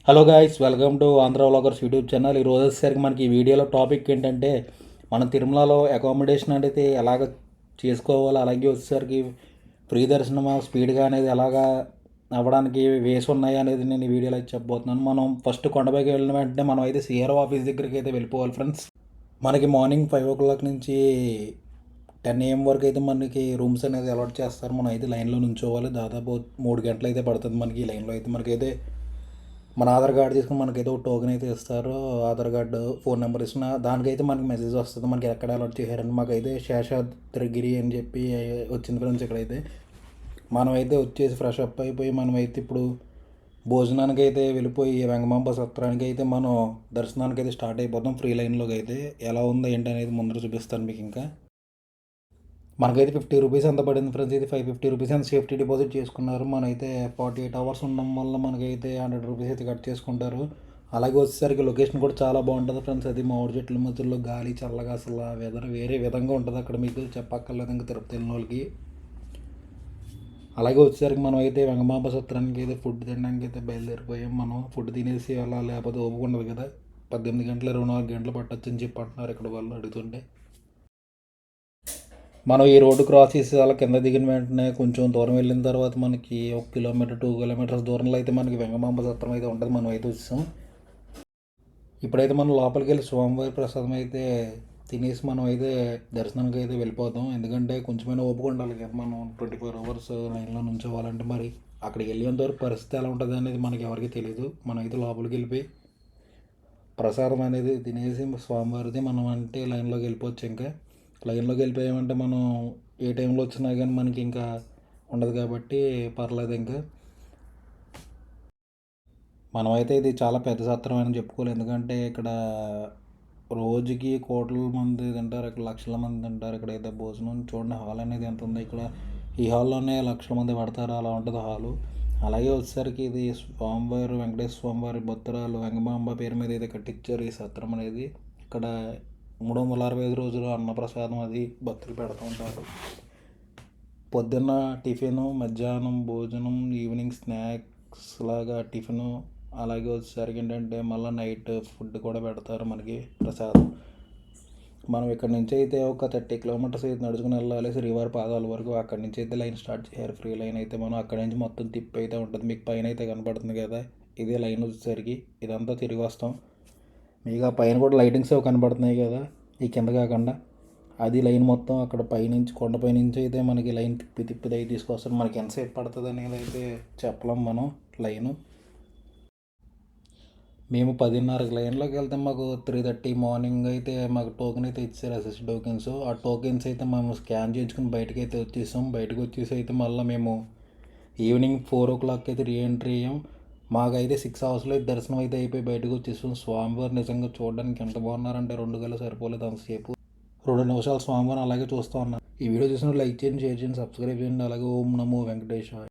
Hello guys, welcome to Andhra vloggers YouTube channel. ఈరోజు వచ్చేసరికి మనకి ఈ వీడియోలో టాపిక్ ఏంటంటే మనం తిరుమలలో అకామిడేషన్ అనేది ఎలాగ చేసుకోవాలి, అలాగే వచ్చేసరికి ఫ్రీ దర్శనం స్పీడ్గా అనేది ఎలాగా అవ్వడానికి వేసి ఉన్నాయి అనేది నేను ఈ వీడియోలో అయితే చెప్పబోతున్నాను. మనం ఫస్ట్ కొండపైకి వెళ్ళిన వెంటనే మనం అయితే సిఆర్ఓ ఆఫీస్ దగ్గరికి అయితే వెళ్ళిపోవాలి ఫ్రెండ్స్. మనకి మార్నింగ్ 5 o'clock నుంచి 10 AM వరకు అయితే మనకి రూమ్స్ అనేది అలాట్ చేస్తారు. మనం అయితే లైన్లో నుంచోవాలి. దాదాపు 3 గంటలు అయితే పడుతుంది మనకి ఈ లైన్లో అయితే. మనకైతే మన ఆధార్ కార్డు తీసుకుని మనకైతే ఒక టోకెన్ అయితే ఇస్తారు. ఆధార్ కార్డు, ఫోన్ నెంబర్ ఇచ్చిన దానికైతే మనకి మెసేజ్ వస్తుంది మనకి ఎక్కడ అలాట్ చేశారని. మాకైతే శేషాద్రిగిరి అని చెప్పి వచ్చింది ఫ్రెండ్స్. ఇక్కడైతే మనమైతే వచ్చేసి ఫ్రెష్ అప్ అయిపోయి మనమైతే ఇప్పుడు భోజనానికి అయితే వెళ్ళిపోయి వెంగమాంబ సత్రానికి అయితే మనం దర్శనానికి అయితే స్టార్ట్ అయిపోతాం. ఫ్రీ లైన్లోకి అయితే ఎలా ఉందో ఏంటి అనేది ముందర చూపిస్తాను మీకు. ఇంకా మనకైతే 50 రూపీస్ ఎంత పడింది ఫ్రెండ్స్. ఇది 550 రూపీస్ అంత సేఫ్టీ డిపాజిట్ చేసుకున్నారు. మనైతే 48 hours ఉండడం వల్ల మనకైతే 100 రూపీస్ అయితే కట్ చేసుకుంటారు. అలాగే వచ్చేసరికి లొకేషన్ కూడా చాలా బాగుంటుంది ఫ్రెండ్స్. అది మామిడి చెట్ల మధ్యలో గాలి చల్లగా, అసలు వెదర్ వేరే విధంగా ఉంటుంది అక్కడ. మీకు చెప్పక్కర్లేదు ఇంకా తిరుపతి వెళ్ళిన వాళ్ళకి. అలాగే వచ్చేసరికి మనం అయితే వెంగమాంబ సత్రానికి అయితే ఫుడ్ తినడానికి అయితే బయలుదేరిపోయాం. మనం ఫుడ్ తినేసి వెళ్ళాలి, లేకపోతే ఒప్పుకుండదు కదా. 18 గంటలు 24 గంటలు పట్టొచ్చు అని చెప్పి అంటున్నారు ఇక్కడ వాళ్ళు అడుగుతుంటే. మనం ఈ రోడ్డు క్రాస్ చేసి అలా కింద దిగిన వెంటనే కొంచెం దూరం వెళ్ళిన తర్వాత మనకి 1 కిలోమీటర్ 2 kilometers దూరంలో అయితే మనకి వెంగమాంబ సత్రం అయితే ఉంటుంది. మనం అయితే వచ్చాం. ఇప్పుడైతే మనం లోపలికి వెళ్ళి స్వామివారి ప్రసాదం అయితే తినేసి మనం అయితే దర్శనానికి అయితే వెళ్ళిపోతాం. ఎందుకంటే కొంచెమైనా ఓపిక ఉండాలి కదా. మనం 24 hours లైన్లో నుంచోవాలంటే మరి అక్కడికి వెళ్ళేంతవరకు పరిస్థితి ఎలా ఉంటుంది అనేది మనకి ఎవరికి తెలియదు. మనం అయితే లోపలికి వెళ్ళిపోయి ప్రసాదం అనేది తినేసి స్వామివారిది మనం అంటే లైన్లోకి వెళ్ళిపోవచ్చు. ఇంకా లైన్లోకి వెళ్ళిపోయామంటే మనం ఏ టైంలో వచ్చినా కానీ మనకి ఇంకా ఉండదు కాబట్టి పర్లేదు. ఇంకా మనమైతే ఇది చాలా పెద్ద సత్రం అని చెప్పుకోవాలి. ఎందుకంటే ఇక్కడ రోజుకి కోట్ల మంది తింటారు, ఇక్కడ లక్షల మంది తింటారు. ఇక్కడ అయితే భోజనం చూడండి, హాల్ అనేది ఎంత ఉంది. ఇక్కడ ఈ హాల్లోనే లక్షల మంది పడతారు, అలా ఉంటుంది హాలు. అలాగే వచ్చేసరికి ఇది స్వామివారు వెంకటేశ్వర స్వామివారి భక్తురాలు వెంగమాంబ పేరు మీద అయితే కట్టించారు ఈ సత్రం అనేది. ఇక్కడ 365 రోజులు అన్నప్రసాదం అది భక్తులు పెడుతూ ఉంటారు. పొద్దున్న టిఫిను, మధ్యాహ్నం భోజనం, ఈవినింగ్ స్నాక్స్ లాగా టిఫిను, అలాగే వచ్చేసరికి ఏంటంటే మళ్ళీ నైట్ ఫుడ్ కూడా పెడతారు మనకి ప్రసాదం. మనం ఇక్కడ నుంచి అయితే ఒక 30 kilometers అయితే నడుచుకుని వెళ్ళాలి శ్రీవారి పాదాల వరకు. అక్కడి నుంచి అయితే లైన్ స్టార్ట్ చేశారు, ఫ్రీ లైన్ అయితే. మనం అక్కడి నుంచి మొత్తం తిప్పి అయితే ఉంటుంది. మీకు పైన అయితే కనపడుతుంది కదా, ఇదే లైన్ వచ్చేసరికి ఇదంతా తిరిగి వస్తాం. మీకు ఆ పైన కూడా లైటింగ్స్ అవి కనబడుతున్నాయి కదా, ఈ కింద కాకుండా అది లైన్ మొత్తం. అక్కడ పైనుంచి కొండపై నుంచి అయితే మనకి లైన్ తిప్పి తిప్పి అయితే తీసుకొస్తారు. మనకి ఎంతసేపు పడుతుంది అనేది అయితే చెప్పలేం మనం లైను. మేము 10:30కి లైన్లోకి వెళ్తే మాకు 3:30 మార్నింగ్ అయితే మాకు టోకెన్ అయితే ఇచ్చారు, ఎస్ఎస్సి టోకెన్స్. ఆ టోకెన్స్ అయితే మేము స్కాన్ చేసుకుని బయటకు అయితే వచ్చేసాం. బయటకు వచ్చేసి అయితే మళ్ళీ మేము ఈవినింగ్ 4 o'clock అయితే రీఎంట్రీ అయ్యాం. మాకైతే 6 hours దర్శనం అయితే అయిపోయి బయటకు వచ్చేసాం. స్వామివారు నిజంగా చూడడానికి ఎంత బాగున్నారంటే 2 గంటలు సరిపోలేదు అంతసేపు. 2 నిమిషాలు స్వామివారిని అలాగే చూస్తూ ఉన్నాను. ఈ వీడియో చూసినప్పుడు లైక్ చేయండి, షేర్ చేయండి, సబ్స్క్రైబ్ చేయండి. అలాగే ఓం నమో వెంకటేశ్వర.